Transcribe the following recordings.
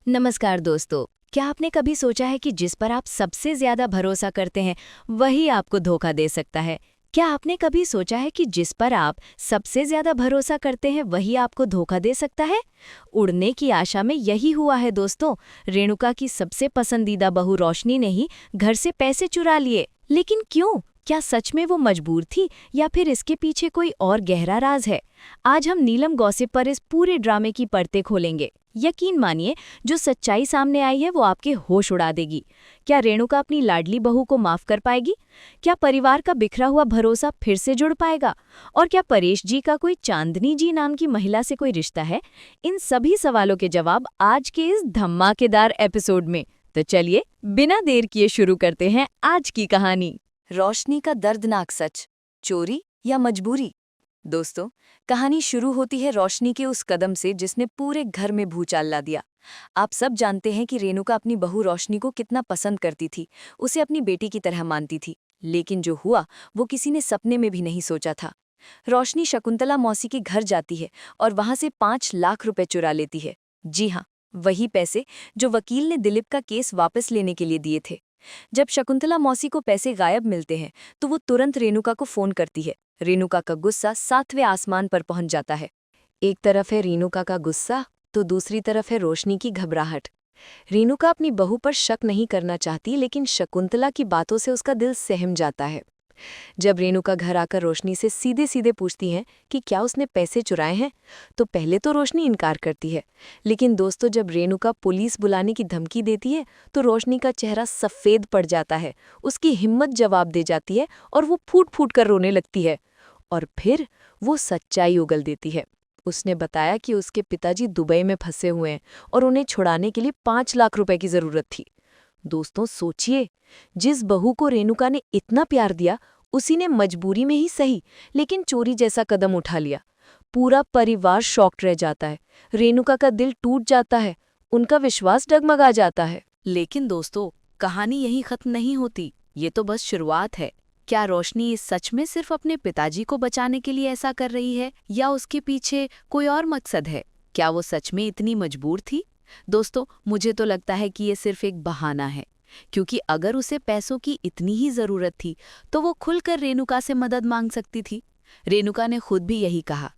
नमस्कार दोस्तों। क्या आपने कभी सोचा है कि जिस पर आप सबसे ज्यादा भरोसा करते हैं वही आपको धोखा दे सकता है? क्या आपने कभी सोचा है कि जिस पर आप सबसे ज्यादा भरोसा करते हैं वही आपको धोखा दे सकता है? उड़ने की आशा में यही हुआ है दोस्तों। रेणुका की सबसे पसंदीदा बहू रोशनी ने ही घर से पैसे चुरा लिए। लेकिन क्यों? क्या सच में वो मजबूर थी या फिर इसके पीछे कोई और गहरा राज है? आज हम नीलम गॉसिप पर इस पूरे ड्रामे की परतें खोलेंगे। यकीन मानिए, जो सच्चाई सामने आई है वो आपके होश उड़ा देगी। क्या रेणुका अपनी लाडली बहू को माफ कर पाएगी? क्या परिवार का बिखरा हुआ भरोसा फिर से जुड़ पाएगा? और क्या परेश जी का कोई चांदनी जी नाम की महिला से कोई रिश्ता है? इन सभी सवालों के जवाब आज के इस धमाकेदार एपिसोड में। तो चलिए बिना देर किए शुरू करते हैं आज की कहानी। रोशनी का दर्दनाक सच, चोरी या मजबूरी? दोस्तों, कहानी शुरू होती है रोशनी के उस कदम से जिसने पूरे घर में भूचाल ला दिया। आप सब जानते हैं कि रेणुका अपनी बहू रोशनी को कितना पसंद करती थी, उसे अपनी बेटी की तरह मानती थी। लेकिन जो हुआ वो किसी ने सपने में भी नहीं सोचा था। रोशनी शकुंतला मौसी के घर जाती है और वहां से 5 लाख रुपए चुरा लेती है। जी हाँ, वही पैसे जो वकील ने दिलीप का केस वापस लेने के लिए दिए थे। जब शकुंतला मौसी को पैसे गायब मिलते हैं तो वो तुरंत रेणुका को फोन करती है। रेणुका का गुस्सा 7वें आसमान पर पहुंच जाता है। एक तरफ है रेणुका का गुस्सा तो दूसरी तरफ है रोशनी की घबराहट। रेणुका अपनी बहू पर शक नहीं करना चाहती, लेकिन शकुंतला की बातों से उसका दिल सहम जाता है। जब रेणुका घर आकर रोशनी से सीधे सीधे पूछती है कि क्या उसने पैसे चुराए हैं, तो पहले तो रोशनी इनकार करती है। लेकिन दोस्तों, जब रेणुका पुलिस बुलाने की धमकी देती है तो रोशनी का चेहरा सफ़ेद पड़ जाता है। उसकी हिम्मत जवाब दे जाती है और वो फूट फूट कर रोने लगती है। और फिर वो सच्चाई उगल देती है। उसने बताया कि उसके पिताजी दुबई में फंसे हुए हैं और उन्हें छुड़ाने के लिए 5 लाख रुपए की जरूरत थी। दोस्तों सोचिए, जिस बहू को रेणुका ने इतना प्यार दिया, उसी ने मजबूरी में ही सही लेकिन चोरी जैसा कदम उठा लिया। पूरा परिवार शॉक्ड रह जाता है। रेणुका का दिल टूट जाता है, उनका विश्वास डगमगा जाता है। लेकिन दोस्तों, कहानी यहीं खत्म नहीं होती। ये तो बस शुरुआत है। क्या रोशनी सच में सिर्फ अपने पिताजी को बचाने के लिए ऐसा कर रही है या उसके पीछे कोई और मकसद है? क्या वो सच में इतनी मजबूर थी? दोस्तों, मुझे तो लगता है कि ये सिर्फ एक बहाना है, क्योंकि अगर उसे पैसों की इतनी ही जरूरत थी तो वो खुलकर रेणुका से मदद मांग सकती थी। रेणुका ने खुद भी यही कहा,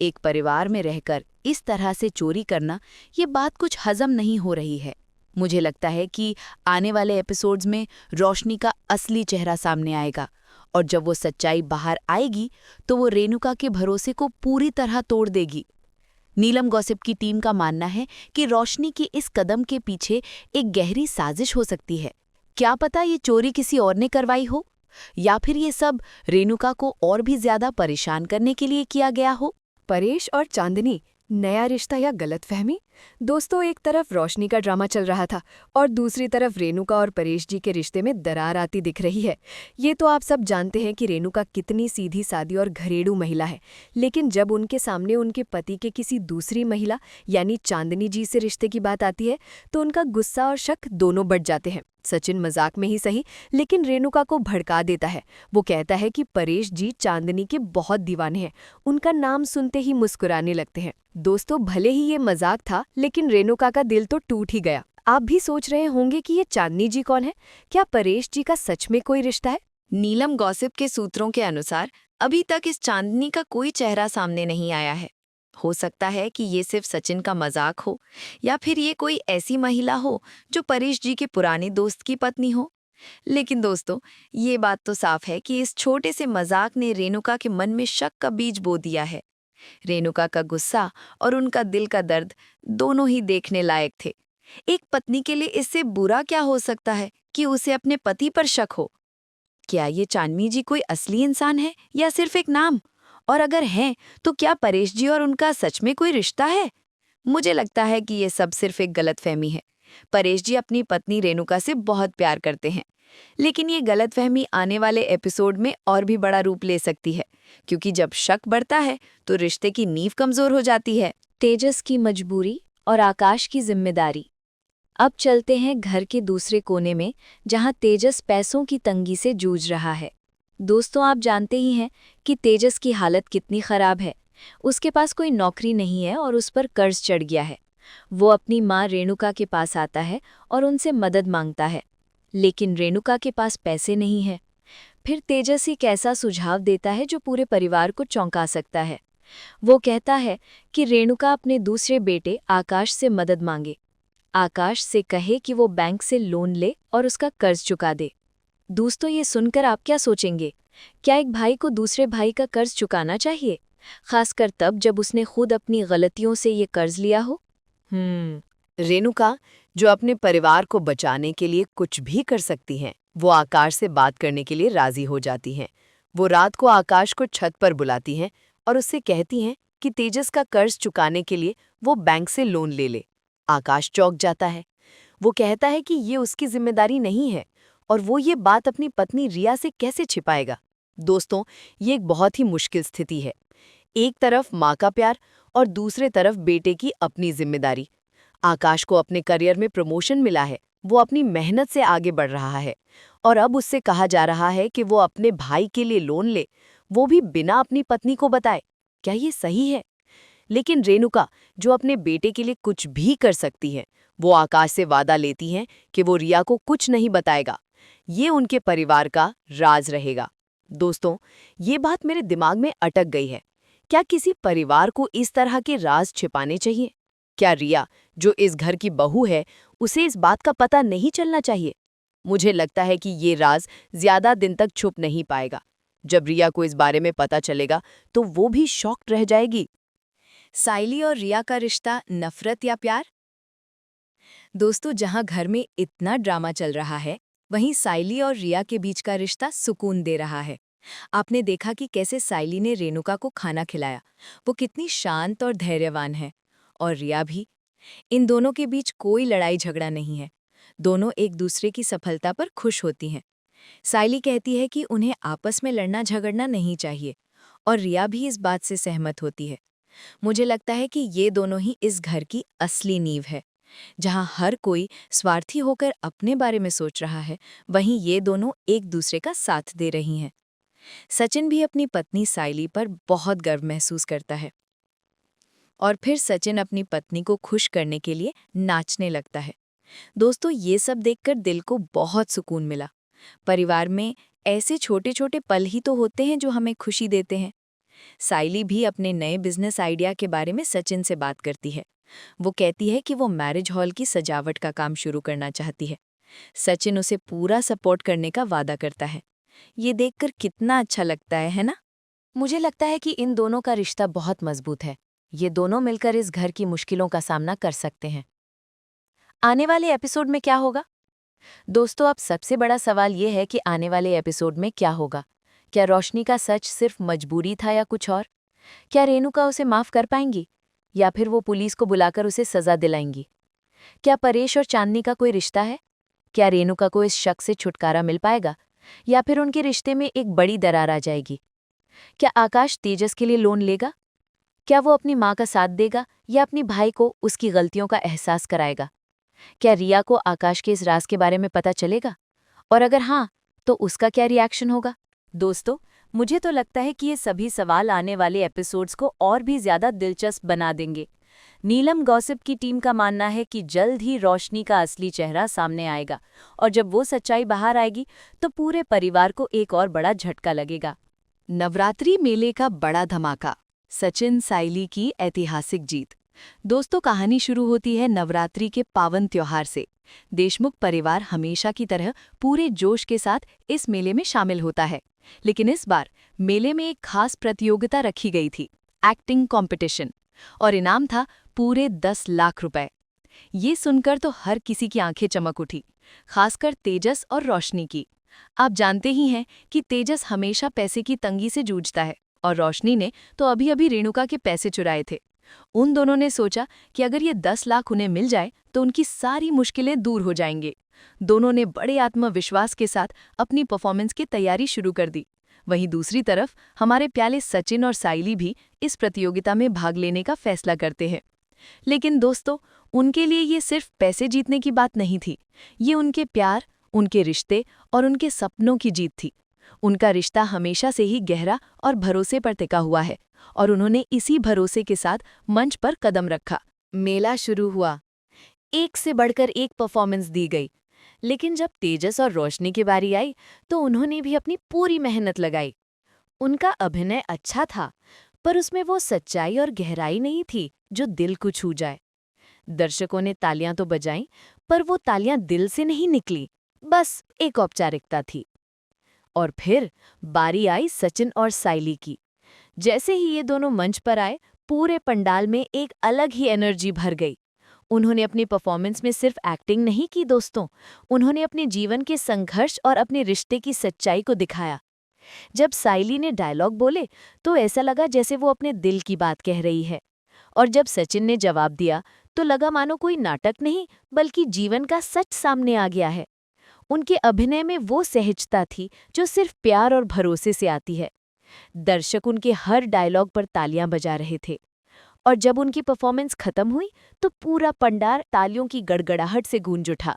एक परिवार में रहकर इस तरह से चोरी करना, ये बात कुछ हजम नहीं हो रही है। मुझे लगता है कि आने वाले एपिसोड्स में रोशनी का असली चेहरा सामने आएगा और जब वो सच्चाई बाहर आएगी तो वो रेणुका के भरोसे को पूरी तरह तोड़ देगी। नीलम गॉसिप की टीम का मानना है कि रोशनी के इस कदम के पीछे एक गहरी साजिश हो सकती है। क्या पता ये चोरी किसी और ने करवाई हो, या फिर ये सब रेणुका को और भी ज्यादा परेशान करने के लिए किया गया हो। परेश और चांदनी, नया रिश्ता या गलतफहमी? दोस्तों, एक तरफ रोशनी का ड्रामा चल रहा था और दूसरी तरफ रेणुका और परेश जी के रिश्ते में दरार आती दिख रही है। ये तो आप सब जानते हैं कि रेणुका कितनी सीधी सादी और घरेलू महिला है, लेकिन जब उनके सामने उनके पति के किसी दूसरी महिला यानी चांदनी जी से रिश्ते की बात आती है तो उनका गुस्सा और शक दोनों बढ़ जाते हैं। सचिन मजाक में ही सही, लेकिन रेणुका को भड़का देता है। वो कहता है कि परेश जी चांदनी के बहुत दीवाने हैं, उनका नाम सुनते ही मुस्कुराने लगते हैं। दोस्तों, भले ही ये मजाक था, लेकिन रेणुका का दिल तो टूट ही गया। आप भी सोच रहे होंगे कि ये चांदनी जी कौन है? क्या परेश जी का सच में कोई रिश्ता है? नीलम गॉसिप के सूत्रों के अनुसार अभी तक इस चांदनी का कोई चेहरा सामने नहीं आया है। हो सकता है कि ये सिर्फ सचिन का मजाक हो, या फिर ये कोई ऐसी महिला हो जो परेश जी के पुराने दोस्त की पत्नी हो। लेकिन दोस्तों, ये बात तो साफ है कि इस छोटे से मजाक ने रेणुका के मन में शक का बीज बो दिया है। रेणुका का गुस्सा और उनका दिल का दर्द दोनों ही देखने लायक थे। एक पत्नी के लिए इससे बुरा क्या हो सकता है कि उसे अपने पति पर शक हो? क्या ये चांदनी जी कोई असली इंसान है या सिर्फ एक नाम? और अगर हैं, तो क्या परेश जी और उनका सच में कोई रिश्ता है? मुझे लगता है कि ये सब सिर्फ एक गलतफहमी है। परेश जी अपनी पत्नी रेणुका से बहुत प्यार करते हैं, लेकिन ये गलतफहमी आने वाले एपिसोड में और भी बड़ा रूप ले सकती है, क्योंकि जब शक बढ़ता है तो रिश्ते की नींव कमजोर हो जाती है। तेजस की मजबूरी और आकाश की जिम्मेदारी। अब चलते हैं घर के दूसरे कोने में, जहां तेजस पैसों की तंगी से जूझ रहा है। दोस्तों, आप जानते ही हैं कि तेजस की हालत कितनी खराब है। उसके पास कोई नौकरी नहीं है और उस पर कर्ज चढ़ गया है। वो अपनी माँ रेणुका के पास आता है और उनसे मदद मांगता है, लेकिन रेणुका के पास पैसे नहीं है। फिर तेजस एक ऐसा सुझाव देता है जो पूरे परिवार को चौंका सकता है। वो कहता है कि रेणुका अपने दूसरे बेटे आकाश से मदद मांगे। आकाश से कहे कि वो बैंक से लोन ले और उसका कर्ज चुका दे। दोस्तों, ये सुनकर आप क्या सोचेंगे? क्या एक भाई को दूसरे भाई का कर्ज चुकाना चाहिए, खासकर तब जब उसने खुद अपनी गलतियों से ये कर्ज लिया हो? रेणुका, जो अपने परिवार को बचाने के लिए कुछ भी कर सकती हैं, वो आकाश से बात करने के लिए राजी हो जाती हैं। वो रात को आकाश को छत पर बुलाती हैं और उससे कहती हैं कि तेजस का कर्ज चुकाने के लिए वो बैंक से लोन ले ले। आकाश चौंक जाता है। वो कहता है कि ये उसकी जिम्मेदारी नहीं है और वो ये बात अपनी पत्नी रिया से कैसे छिपाएगा। दोस्तों, ये एक बहुत ही मुश्किल स्थिति है। एक तरफ माँ का प्यार और दूसरे तरफ बेटे की अपनी जिम्मेदारी। आकाश को अपने करियर में प्रमोशन मिला है, वो अपनी मेहनत से आगे बढ़ रहा है और अब उससे कहा जा रहा है कि वो अपने भाई के लिए लोन ले, वो भी बिना अपनी पत्नी को बताए। क्या ये सही है? लेकिन रेणुका, जो अपने बेटे के लिए कुछ भी कर सकती है, वो आकाश से वादा लेती हैं कि वो रिया को कुछ नहीं बताएगा। ये उनके परिवार का राज रहेगा। दोस्तों, ये बात मेरे दिमाग में अटक गई है। क्या किसी परिवार को इस तरह के राज छिपाने चाहिए? क्या रिया, जो इस घर की बहू है, उसे इस बात का पता नहीं चलना चाहिए? मुझे लगता है कि ये राज ज्यादा दिन तक छुप नहीं पाएगा। जब रिया को इस बारे में पता चलेगा तो वो भी शॉक्ड रह जाएगी। साइली और रिया का रिश्ता नफरत या प्यार? दोस्तों, जहां घर में इतना ड्रामा चल रहा है, वहीं साइली और रिया के बीच का रिश्ता सुकून दे रहा है। आपने देखा कि कैसे साइली ने रेणुका को खाना खिलाया। वो कितनी शांत और धैर्यवान है। और रिया भी। इन दोनों के बीच कोई लड़ाई झगड़ा नहीं है। दोनों एक दूसरे की सफलता पर खुश होती हैं। साइली कहती है कि उन्हें आपस में लड़ना झगड़ना नहीं चाहिए, और रिया भी इस बात से सहमत होती है। मुझे लगता है कि ये दोनों ही इस घर की असली नींव है। जहाँ हर कोई स्वार्थी होकर अपने बारे में सोच रहा है, वहीं ये दोनों एक दूसरे का साथ दे रही हैं। सचिन भी अपनी पत्नी साइली पर बहुत गर्व महसूस करता है। और फिर सचिन अपनी पत्नी को खुश करने के लिए नाचने लगता है। दोस्तों, ये सब देखकर दिल को बहुत सुकून मिला। परिवार में ऐसे छोटे छोटे पल ही तो होते हैं जो हमें खुशी देते हैं। साइली भी अपने नए बिजनेस आइडिया के बारे में सचिन से बात करती है। वो कहती है कि वो मैरिज हॉल की सजावट का काम शुरू करना चाहती है। सचिन उसे पूरा सपोर्ट करने का वादा करता है। ये देखकर कितना अच्छा लगता है ना? मुझे लगता है कि इन दोनों का रिश्ता बहुत मजबूत है। ये दोनों मिलकर इस घर की मुश्किलों का सामना कर सकते हैं। आने वाले एपिसोड में क्या होगा? दोस्तों, अब सबसे बड़ा सवाल ये है कि आने वाले एपिसोड में क्या होगा। क्या रोशनी का सच सिर्फ मजबूरी था या कुछ और? क्या रेणुका उसे माफ कर पाएंगी, या फिर वो पुलिस को बुलाकर उसे सजा दिलाएंगी? क्या परेश और चांदनी का कोई रिश्ता है? क्या रेणुका को इस शक से छुटकारा मिल पाएगा, या फिर उनके रिश्ते में एक बड़ी दरार आ जाएगी? क्या आकाश तेजस के लिए लोन लेगा? क्या वो अपनी माँ का साथ देगा, या अपनी भाई को उसकी गलतियों का एहसास कराएगा? क्या रिया को आकाश के इस राज के बारे में पता चलेगा? और अगर हाँ, तो उसका क्या रिएक्शन होगा? दोस्तों, मुझे तो लगता है कि ये सभी सवाल आने वाले एपिसोड्स को और भी ज्यादा दिलचस्प बना देंगे। नीलम गॉसिप की टीम का मानना है कि जल्द ही रोशनी का असली चेहरा सामने आएगा, और जब वो सच्चाई बाहर आएगी तो पूरे परिवार को एक और बड़ा झटका लगेगा। नवरात्रि मेले का बड़ा धमाका, सचिन साइली की ऐतिहासिक जीत। दोस्तों, कहानी शुरू होती है नवरात्रि के पावन त्योहार से। देशमुख परिवार हमेशा की तरह पूरे जोश के साथ इस मेले में शामिल होता है, लेकिन इस बार मेले में एक खास प्रतियोगिता रखी गई थी, एक्टिंग कंपटीशन, और इनाम था पूरे 10 लाख रुपए। ये सुनकर तो हर किसी की आंखें चमक उठी, खासकर तेजस और रोशनी की। आप जानते ही हैं कि तेजस हमेशा पैसे की तंगी से जूझता है, और रोशनी ने तो अभी अभी रेणुका के पैसे चुराए थे। उन दोनों ने सोचा कि अगर ये 10 लाख उन्हें मिल जाए तो उनकी सारी मुश्किलें दूर हो जाएंगे। दोनों ने बड़े आत्मविश्वास के साथ अपनी परफॉर्मेंस की तैयारी शुरू कर दी। वहीं दूसरी तरफ हमारे प्यारे सचिन और साइली भी इस प्रतियोगिता में भाग लेने का फैसला करते हैं। लेकिन दोस्तों, उनके लिए ये सिर्फ पैसे जीतने की बात नहीं थी। ये उनके प्यार, उनके रिश्ते और उनके सपनों की जीत थी। उनका रिश्ता हमेशा से ही गहरा और भरोसे पर टिका हुआ है, और उन्होंने इसी भरोसे के साथ मंच पर कदम रखा। मेला शुरू हुआ। एक से बढ़कर एक परफॉर्मेंस दी गई। लेकिन जब तेजस और रोशनी की बारी आई तो उन्होंने भी अपनी पूरी मेहनत लगाई। उनका अभिनय अच्छा था, पर उसमें वो सच्चाई और गहराई नहीं थी जो दिल को छू जाए। दर्शकों ने तालियां तो बजाईं, पर वो तालियां दिल से नहीं निकली, बस एक औपचारिकता थी। और फिर बारी आई सचिन और साइली की। जैसे ही ये दोनों मंच पर आए, पूरे पंडाल में एक अलग ही एनर्जी भर गई। उन्होंने अपनी परफॉर्मेंस में सिर्फ एक्टिंग नहीं की दोस्तों, उन्होंने अपने जीवन के संघर्ष और अपने रिश्ते की सच्चाई को दिखाया। जब साइली ने डायलॉग बोले तो ऐसा लगा जैसे वो अपने दिल की बात कह रही है, और जब सचिन ने जवाब दिया तो लगा मानो कोई नाटक नहीं बल्कि जीवन का सच सामने आ गया है। उनके अभिनय में वो सहजता थी जो सिर्फ प्यार और भरोसे से आती है। दर्शक उनके हर डायलॉग पर तालियां बजा रहे थे, और जब उनकी परफॉर्मेंस खत्म हुई तो पूरा पंडाल तालियों की गड़गड़ाहट से गूंज उठा।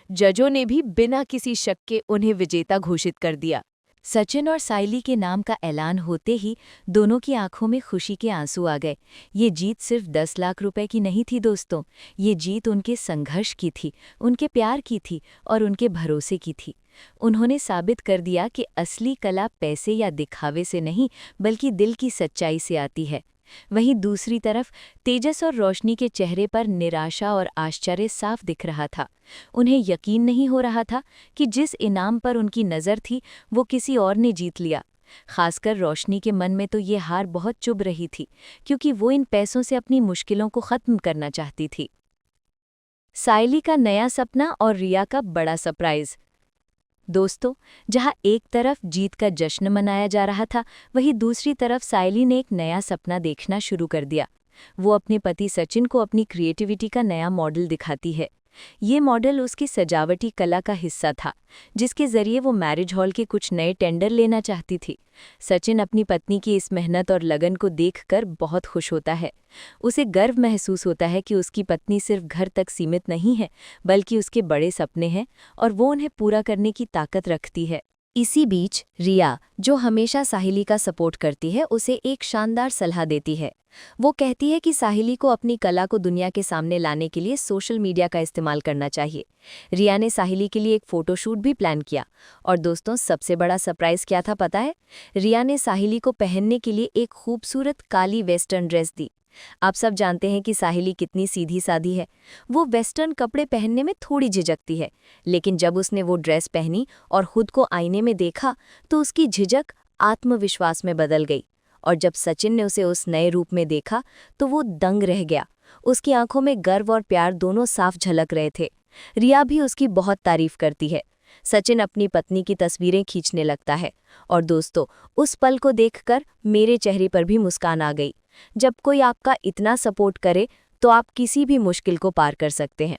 जजों ने भी बिना किसी शक के उन्हें विजेता घोषित कर दिया। सचिन और साइली के नाम का ऐलान होते ही दोनों की आंखों में खुशी के आंसू आ गए। ये जीत सिर्फ 10 लाख रुपए की नहीं थी दोस्तों, ये जीत उनके संघर्ष की थी, उनके प्यार की थी और उनके भरोसे की थी। उन्होंने साबित कर दिया कि असली कला पैसे या दिखावे से नहीं बल्कि दिल की सच्चाई से आती है। वहीं दूसरी तरफ तेजस और रोशनी के चेहरे पर निराशा और आश्चर्य साफ दिख रहा था। उन्हें यकीन नहीं हो रहा था कि जिस इनाम पर उनकी नज़र थी वो किसी और ने जीत लिया। खासकर रोशनी के मन में तो ये हार बहुत चुभ रही थी, क्योंकि वो इन पैसों से अपनी मुश्किलों को ख़त्म करना चाहती थी। साइली का नया सपना और रिया का बड़ा सरप्राइज़। दोस्तों, जहां एक तरफ जीत का जश्न मनाया जा रहा था, वहीं दूसरी तरफ साइली ने एक नया सपना देखना शुरू कर दिया। वो अपने पति सचिन को अपनी क्रिएटिविटी का नया मॉडल दिखाती है। ये मॉडल उसकी सजावटी कला का हिस्सा था, जिसके जरिए वो मैरिज हॉल के कुछ नए टेंडर लेना चाहती थी। सचिन अपनी पत्नी की इस मेहनत और लगन को देखकर बहुत खुश होता है। उसे गर्व महसूस होता है कि उसकी पत्नी सिर्फ घर तक सीमित नहीं है, बल्कि उसके बड़े सपने हैं और वो उन्हें पूरा करने की ताकत रखती है। इसी बीच रिया, जो हमेशा साहिली का सपोर्ट करती है, उसे एक शानदार सलाह देती है। वो कहती है कि साहिली को अपनी कला को दुनिया के सामने लाने के लिए सोशल मीडिया का इस्तेमाल करना चाहिए। रिया ने साहिली के लिए एक फ़ोटोशूट भी प्लान किया, और दोस्तों सबसे बड़ा सरप्राइज़ क्या था पता है? रिया ने साहिली को पहनने के लिए एक खूबसूरत काली वेस्टर्न ड्रेस दी। आप सब जानते हैं कि साहिली कितनी सीधी सादी है। वो वेस्टर्न कपड़े पहनने में थोड़ी झिझकती है, लेकिन जब उसने वो ड्रेस पहनी और खुद को आईने में देखा तो उसकी झिझक आत्मविश्वास में बदल गई। और जब सचिन ने उसे उस नए रूप में देखा तो वो दंग रह गया। उसकी आंखों में गर्व और प्यार दोनों साफ झलक रहे थे। रिया भी उसकी बहुत तारीफ करती है। सचिन अपनी पत्नी की तस्वीरें खींचने लगता है, और दोस्तों उस पल को देखकर मेरे चेहरे पर भी मुस्कान आ गई। जब कोई आपका इतना सपोर्ट करे तो आप किसी भी मुश्किल को पार कर सकते हैं।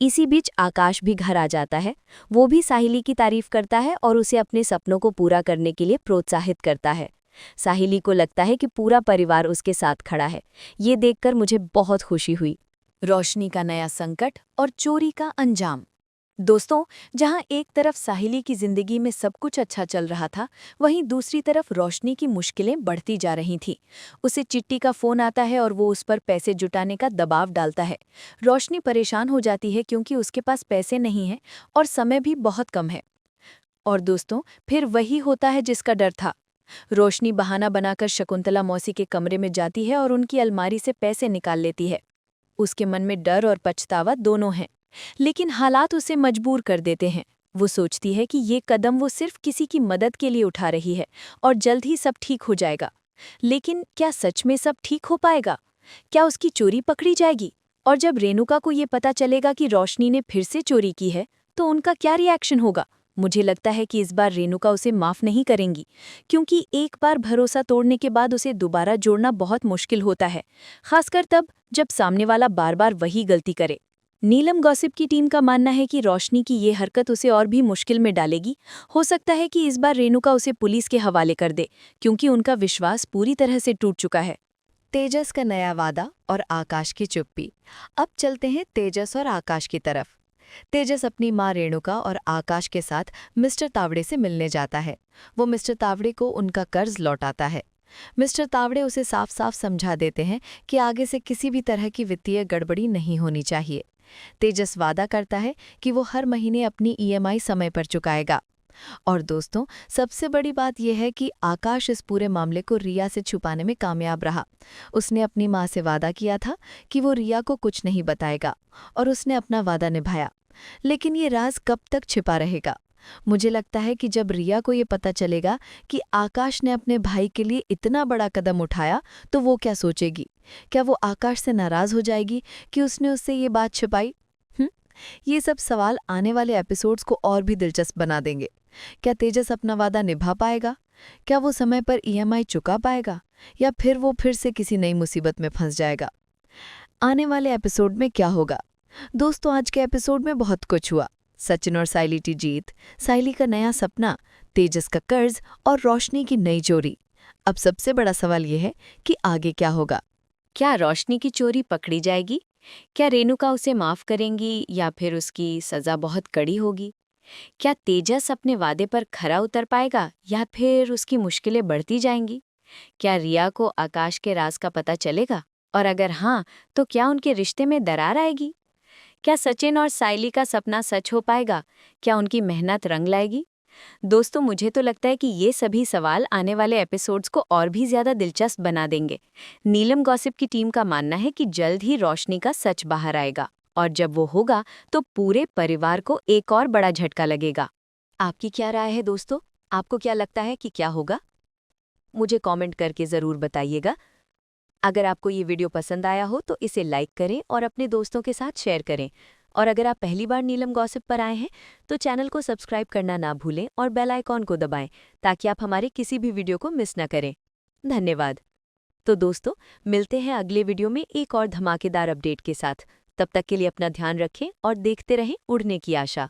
इसी बीच आकाश भी घर आ जाता है। वो भी साहिली की तारीफ करता है और उसे अपने सपनों को पूरा करने के लिए प्रोत्साहित करता है। साहिली को लगता है कि पूरा परिवार उसके साथ खड़ा है। ये देखकर मुझे बहुत खुशी हुई। रोशनी का नया संकट और चोरी का अंजाम। दोस्तों, जहां एक तरफ साहिली की जिंदगी में सब कुछ अच्छा चल रहा था, वहीं दूसरी तरफ रोशनी की मुश्किलें बढ़ती जा रही थीं। उसे चिट्टी का फोन आता है और वो उस पर पैसे जुटाने का दबाव डालता है। रोशनी परेशान हो जाती है क्योंकि उसके पास पैसे नहीं हैं और समय भी बहुत कम है। और दोस्तों, फिर वही होता है जिसका डर था। रोशनी बहाना बनाकर शकुंतला मौसी के कमरे में जाती है और उनकी अलमारी से पैसे निकाल लेती है। उसके मन में डर और पछतावा दोनों हैं, लेकिन हालात उसे मजबूर कर देते हैं। वो सोचती है कि ये कदम वो सिर्फ किसी की मदद के लिए उठा रही है और जल्द ही सब ठीक हो जाएगा। लेकिन क्या सच में सब ठीक हो पाएगा? क्या उसकी चोरी पकड़ी जाएगी? और जब रेणुका को ये पता चलेगा कि रोशनी ने फिर से चोरी की है, तो उनका क्या रिएक्शन होगा? मुझे लगता है कि इस बार रेणुका उसे माफ़ नहीं करेंगी, क्योंकि एक बार भरोसा तोड़ने के बाद उसे दोबारा जोड़ना बहुत मुश्किल होता है, खासकर तब जब सामने वाला बार बार वही गलती करे। नीलम गॉसिप की टीम का मानना है कि रोशनी की ये हरकत उसे और भी मुश्किल में डालेगी। हो सकता है कि इस बार रेणुका उसे पुलिस के हवाले कर दे, क्योंकि उनका विश्वास पूरी तरह से टूट चुका है। तेजस का नया वादा और आकाश की चुप्पी। अब चलते हैं तेजस और आकाश की तरफ। तेजस अपनी माँ रेणुका और आकाश के साथ मिस्टर तावड़े से मिलने जाता है। वो मिस्टर तावड़े को उनका कर्ज लौटाता है। मिस्टर तावड़े उसे साफ साफ समझा देते हैं कि आगे से किसी भी तरह की वित्तीय गड़बड़ी नहीं होनी चाहिए। तेजस वादा करता है कि वो हर महीने अपनी ईएमआई समय पर चुकाएगा। और दोस्तों, सबसे बड़ी बात यह है कि आकाश इस पूरे मामले को रिया से छुपाने में कामयाब रहा। उसने अपनी माँ से वादा किया था कि वो रिया को कुछ नहीं बताएगा, और उसने अपना वादा निभाया। लेकिन ये राज कब तक छिपा रहेगा? मुझे लगता है कि जब रिया को ये पता चलेगा कि आकाश ने अपने भाई के लिए इतना बड़ा कदम उठाया, तो वो क्या सोचेगी? क्या वो आकाश से नाराज हो जाएगी कि उसने उससे ये बात छिपाई? ये सब सवाल आने वाले एपिसोड्स को और भी दिलचस्प बना देंगे। क्या तेजस अपना वादा निभा पाएगा? क्या वो समय पर ईएमआई चुका पाएगा? या फिर वो फिर से किसी नई मुसीबत में फंस जाएगा? आने वाले एपिसोड में क्या होगा? दोस्तों, आज के एपिसोड में बहुत कुछ हुआ। सचिन और साइली की जीत, साइली का नया सपना, तेजस का कर्ज और रोशनी की नई चोरी। अब सबसे बड़ा सवाल ये है कि आगे क्या होगा? क्या रोशनी की चोरी पकड़ी जाएगी? क्या रेणुका उसे माफ करेंगी या फिर उसकी सजा बहुत कड़ी होगी? क्या तेजस अपने वादे पर खरा उतर पाएगा या फिर उसकी मुश्किलें बढ़ती जाएंगी? क्या रिया को आकाश के राज का पता चलेगा? और अगर हाँ, तो क्या उनके रिश्ते में दरार आएगी? क्या सचिन और साइली का सपना सच हो पाएगा? क्या उनकी मेहनत रंग लाएगी? दोस्तों, मुझे तो लगता है कि ये सभी सवाल आने वाले एपिसोड्स को और भी ज्यादा दिलचस्प बना देंगे। नीलम गॉसिप की टीम का मानना है कि जल्द ही रोशनी का सच बाहर आएगा, और जब वो होगा तो पूरे परिवार को एक और बड़ा झटका लगेगा। आपकी क्या राय है दोस्तों? आपको क्या लगता है कि क्या होगा? मुझे कमेंट करके ज़रूर बताइएगा। अगर आपको ये वीडियो पसंद आया हो तो इसे लाइक करें और अपने दोस्तों के साथ शेयर करें। और अगर आप पहली बार नीलम गॉसिप पर आए हैं तो चैनल को सब्सक्राइब करना ना भूलें और बेल आइकॉन को दबाएं ताकि आप हमारे किसी भी वीडियो को मिस ना करें। धन्यवाद। तो दोस्तों, मिलते हैं अगले वीडियो में एक और धमाकेदार अपडेट के साथ। तब तक के लिए अपना ध्यान रखें और देखते रहें उड़ने की आशा।